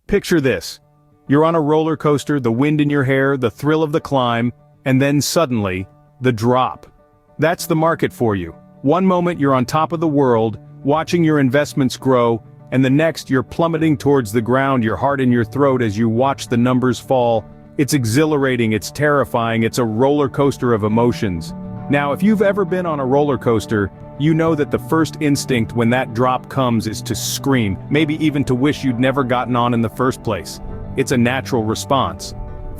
Picture this. You're on a roller coaster, the wind in your hair, the thrill of the climb, and then suddenly, the drop. That's the market for you. One moment you're on top of the world, watching your investments grow, and the next you're plummeting towards the ground, your heart in your throat as you watch the numbers fall. It's exhilarating, it's terrifying, it's a roller coaster of emotions. Now, if you've ever been on a roller coaster, you know that the first instinct when that drop comes is to scream, maybe even to wish you'd never gotten on in the first place. It's a natural response.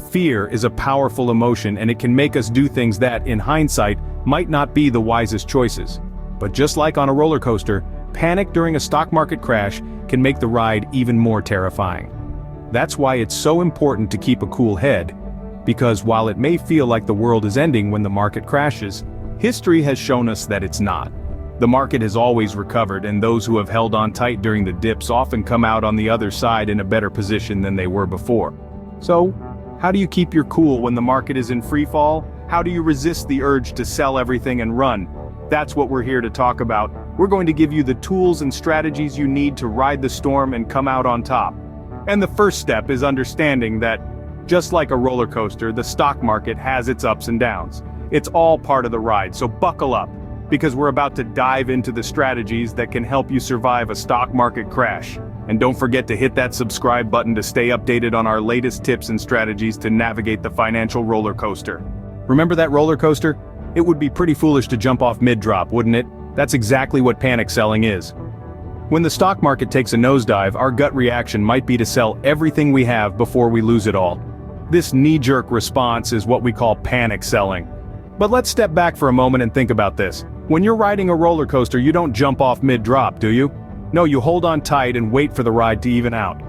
Fear is a powerful emotion, and it can make us do things that, in hindsight, might not be the wisest choices. But just like on a roller coaster, panic during a stock market crash can make the ride even more terrifying. That's why it's so important to keep a cool head, because while it may feel like the world is ending when the market crashes, history has shown us that it's not. The market has always recovered, and those who have held on tight during the dips often come out on the other side in a better position than they were before. So, how do you keep your cool when the market is in free fall? How do you resist the urge to sell everything and run? That's what we're here to talk about. We're going to give you the tools and strategies you need to ride the storm and come out on top. And the first step is understanding that, just like a roller coaster, the stock market has its ups and downs. It's all part of the ride, so buckle up, because we're about to dive into the strategies that can help you survive a stock market crash. And don't forget to hit that subscribe button to stay updated on our latest tips and strategies to navigate the financial roller coaster. Remember that roller coaster? It would be pretty foolish to jump off mid-drop, wouldn't it? That's exactly what panic selling is. When the stock market takes a nosedive, our gut reaction might be to sell everything we have before we lose it all. This knee-jerk response is what we call panic selling. But let's step back for a moment and think about this. When you're riding a roller coaster, you don't jump off mid-drop, do you? No, you hold on tight and wait for the ride to even out.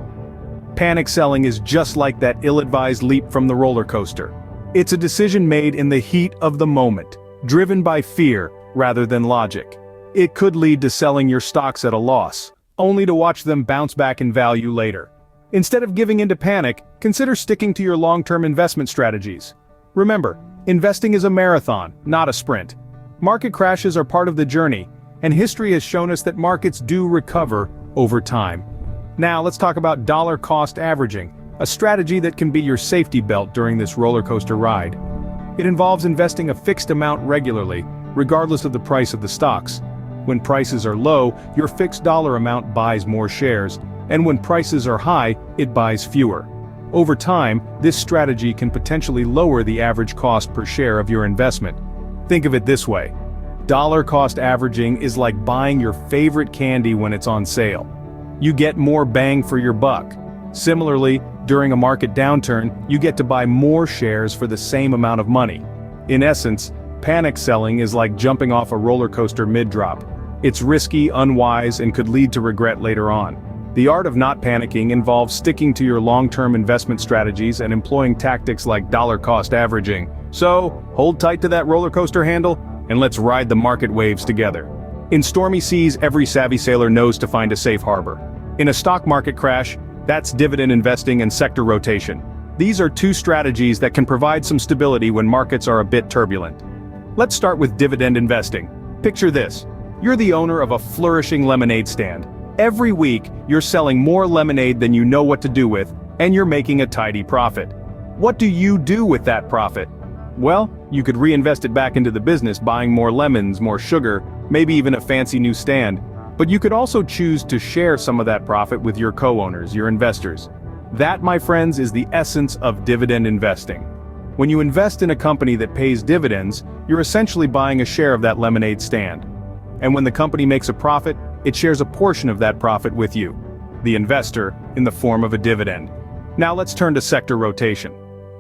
Panic selling is just like that ill-advised leap from the roller coaster. It's a decision made in the heat of the moment, driven by fear rather than logic. It could lead to selling your stocks at a loss, only to watch them bounce back in value later. Instead of giving into panic, consider sticking to your long-term investment strategies. Remember, investing is a marathon, not a sprint. Market crashes are part of the journey, and history has shown us that markets do recover over time. Now let's talk about dollar cost averaging, a strategy that can be your safety belt during this roller coaster ride. It involves investing a fixed amount regularly, regardless of the price of the stocks. When prices are low, your fixed dollar amount buys more shares, and when prices are high, it buys fewer. Over time, this strategy can potentially lower the average cost per share of your investment. Think of it this way. Dollar cost averaging is like buying your favorite candy when it's on sale. You get more bang for your buck. Similarly, during a market downturn, you get to buy more shares for the same amount of money. In essence, panic selling is like jumping off a roller coaster mid-drop. It's risky, unwise, and could lead to regret later on. The art of not panicking involves sticking to your long-term investment strategies and employing tactics like dollar cost averaging. So, hold tight to that roller coaster handle, and let's ride the market waves together. In stormy seas, every savvy sailor knows to find a safe harbor. In a stock market crash, that's dividend investing and sector rotation. These are two strategies that can provide some stability when markets are a bit turbulent. Let's start with dividend investing. Picture this. You're the owner of a flourishing lemonade stand. Every week, you're selling more lemonade than you know what to do with, and you're making a tidy profit. What do you do with that profit? Well, you could reinvest it back into the business, buying more lemons, more sugar, maybe even a fancy new stand. But you could also choose to share some of that profit with your co-owners, your investors. That, my friends, is the essence of dividend investing. When you invest in a company that pays dividends, you're essentially buying a share of that lemonade stand. And when the company makes a profit, it shares a portion of that profit with you, the investor, in the form of a dividend. Now let's turn to sector rotation.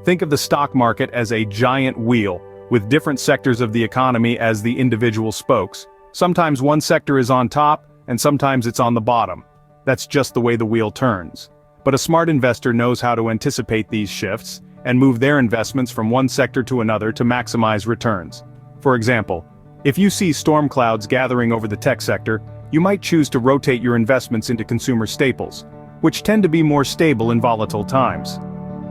Think of the stock market as a giant wheel, with different sectors of the economy as the individual spokes. Sometimes one sector is on top, and sometimes it's on the bottom. That's just the way the wheel turns. But a smart investor knows how to anticipate these shifts and move their investments from one sector to another to maximize returns. For example, if you see storm clouds gathering over the tech sector, you might choose to rotate your investments into consumer staples, which tend to be more stable in volatile times.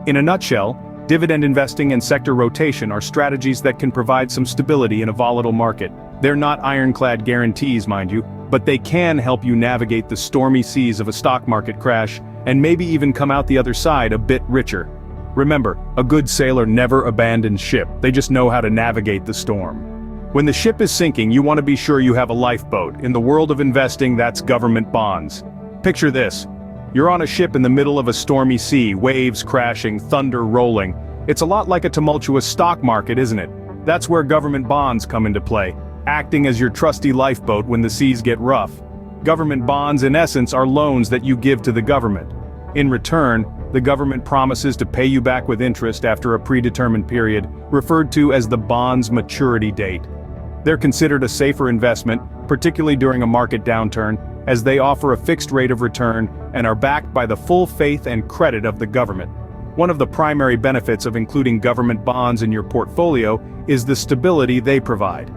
In a nutshell, dividend investing and sector rotation are strategies that can provide some stability in a volatile market. They're not ironclad guarantees, mind you, but they can help you navigate the stormy seas of a stock market crash and maybe even come out the other side a bit richer. Remember, a good sailor never abandons ship, they just know how to navigate the storm. When the ship is sinking, you want to be sure you have a lifeboat. In the world of investing, that's government bonds. Picture this. You're on a ship in the middle of a stormy sea, waves crashing, thunder rolling. It's a lot like a tumultuous stock market, isn't it? That's where government bonds come into play, acting as your trusty lifeboat when the seas get rough. Government bonds, in essence, are loans that you give to the government. In return, the government promises to pay you back with interest after a predetermined period, referred to as the bond's maturity date. They're considered a safer investment, particularly during a market downturn, as they offer a fixed rate of return and are backed by the full faith and credit of the government. One of the primary benefits of including government bonds in your portfolio is the stability they provide.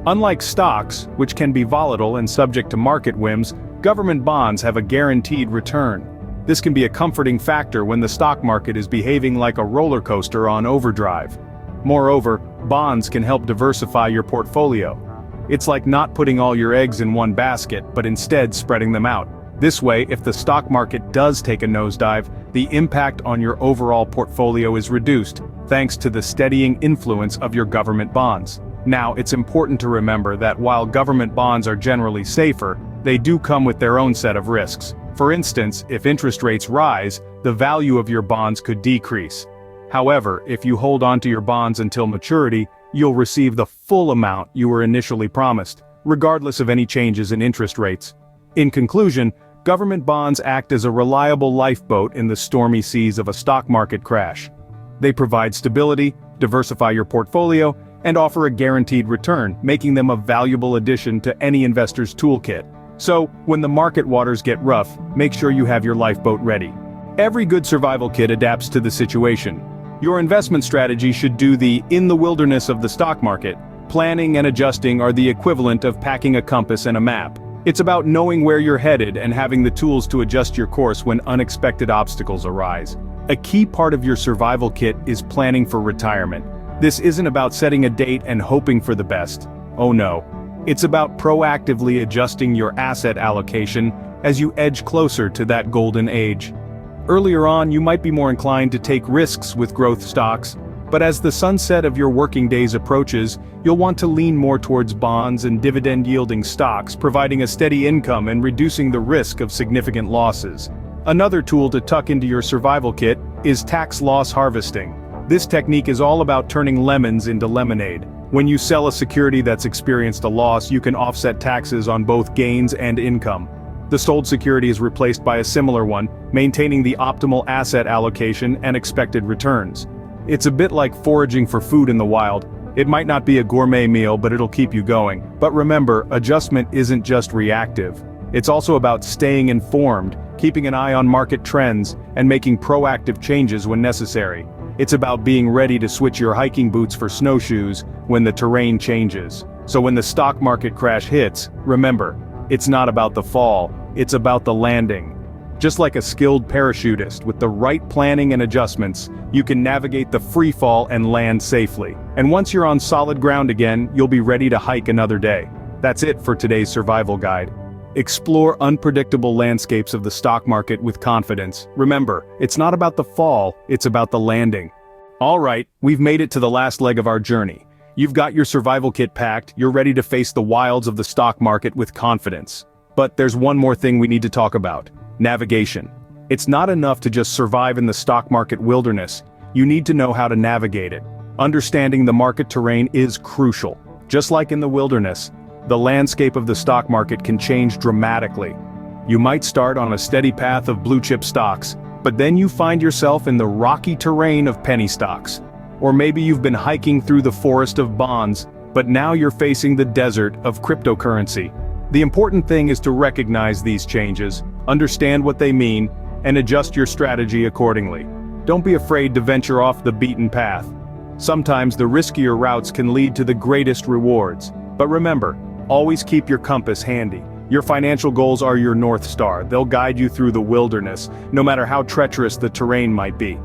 Unlike stocks, which can be volatile and subject to market whims, government bonds have a guaranteed return. This can be a comforting factor when the stock market is behaving like a roller coaster on overdrive. Moreover, bonds can help diversify your portfolio. It's like not putting all your eggs in one basket, but instead spreading them out. This way, if the stock market does take a nosedive, the impact on your overall portfolio is reduced, thanks to the steadying influence of your government bonds. Now, it's important to remember that while government bonds are generally safer, they do come with their own set of risks. For instance, if interest rates rise, the value of your bonds could decrease. However, if you hold onto your bonds until maturity, you'll receive the full amount you were initially promised, regardless of any changes in interest rates. In conclusion, government bonds act as a reliable lifeboat in the stormy seas of a stock market crash. They provide stability, diversify your portfolio, and offer a guaranteed return, making them a valuable addition to any investor's toolkit. So, when the market waters get rough, make sure you have your lifeboat ready. Every good survival kit adapts to the situation. Your investment strategy should do the in the wilderness of the stock market. Planning and adjusting are the equivalent of packing a compass and a map. It's about knowing where you're headed and having the tools to adjust your course when unexpected obstacles arise. A key part of your survival kit is planning for retirement. This isn't about setting a date and hoping for the best. Oh no. It's about proactively adjusting your asset allocation as you edge closer to that golden age. Earlier on, you might be more inclined to take risks with growth stocks, but as the sunset of your working days approaches, you'll want to lean more towards bonds and dividend-yielding stocks, providing a steady income and reducing the risk of significant losses. Another tool to tuck into your survival kit is tax loss harvesting. This technique is all about turning lemons into lemonade. When you sell a security that's experienced a loss, you can offset taxes on both gains and income. The sold security is replaced by a similar one, maintaining the optimal asset allocation and expected returns. It's a bit like foraging for food in the wild. It might not be a gourmet meal, but it'll keep you going. But remember, adjustment isn't just reactive. It's also about staying informed, keeping an eye on market trends, and making proactive changes when necessary. It's about being ready to switch your hiking boots for snowshoes when the terrain changes. So when the stock market crash hits, remember, it's not about the fall, it's about the landing. Just like a skilled parachutist, with the right planning and adjustments, you can navigate the free fall and land safely. And once you're on solid ground again, you'll be ready to hike another day. That's it for today's survival guide. Explore unpredictable landscapes of the stock market with confidence. Remember, it's not about the fall, it's about the landing. Alright, we've made it to the last leg of our journey. You've got your survival kit packed, you're ready to face the wilds of the stock market with confidence. But there's one more thing we need to talk about: navigation. It's not enough to just survive in the stock market wilderness, you need to know how to navigate it. Understanding the market terrain is crucial. Just like in the wilderness, the landscape of the stock market can change dramatically. You might start on a steady path of blue-chip stocks, but then you find yourself in the rocky terrain of penny stocks. Or maybe you've been hiking through the forest of bonds, but now you're facing the desert of cryptocurrency. The important thing is to recognize these changes, understand what they mean, and adjust your strategy accordingly. Don't be afraid to venture off the beaten path. Sometimes the riskier routes can lead to the greatest rewards. But remember, always keep your compass handy. Your financial goals are your North Star. They'll guide you through the wilderness, no matter how treacherous the terrain might be.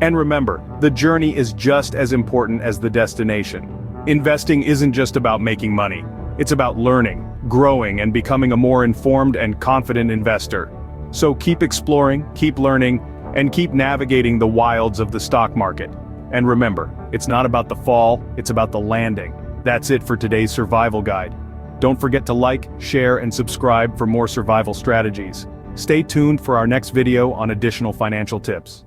And remember, the journey is just as important as the destination. Investing isn't just about making money. It's about learning, growing, and becoming a more informed and confident investor. So keep exploring, keep learning, and keep navigating the wilds of the stock market. And remember, it's not about the fall, it's about the landing. That's it for today's survival guide. Don't forget to like, share, and subscribe for more survival strategies. Stay tuned for our next video on additional financial tips.